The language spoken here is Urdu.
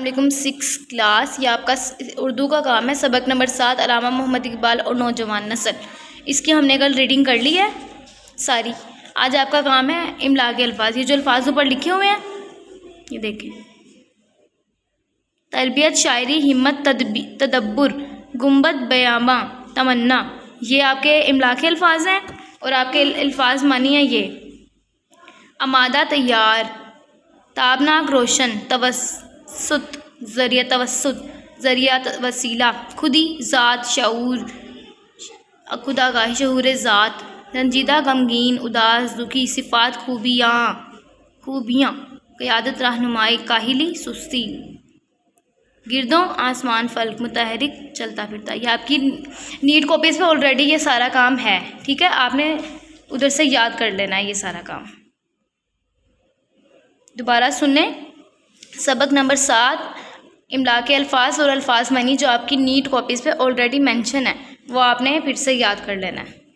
علیکم 6 کلاس، یہ آپ کا اردو کا کام ہے، سبق نمبر 7 علامہ محمد اقبال اور نوجوان نسل۔ اس کی ہم نے کل ریڈنگ کر لی ہے ساری۔ آج آپ کا کام ہے املا کے الفاظ۔ یہ جو الفاظ اوپر لکھے ہوئے ہیں یہ دیکھیں: تربیت، شاعری، ہمت، تدبر، گنبد، بیاباں، تمنا، یہ آپ کے املا کے الفاظ ہیں۔ اور آپ کے الفاظ معنی ہیں یہ: آمادہ، تیار، تابناک، روشن، توسط، ذریعہ، توسط، ذریعہ، وسیلہ، خودی، ذات، شعور، خودآگاہی، شعور ذات، رنجیدہ، غمگین، اداس، دکھی، صفات، خوبیاں، قیادت، رہنمائی، کاہلی، سستی، گردوں، آسمان، فلک، متحرک، چلتا پھرتا۔ یہ آپ کی نیٹ کاپیز پہ آلریڈی یہ سارا کام ہے، ٹھیک ہے؟ آپ نے ادھر سے یاد کر لینا ہے یہ سارا کام۔ دوبارہ سن لیں، سبق نمبر 7 املا کے الفاظ اور الفاظ معنی جو آپ کی نیٹ کاپیز پہ آلریڈی مینشن ہے وہ آپ نے پھر سے یاد کر لینا ہے۔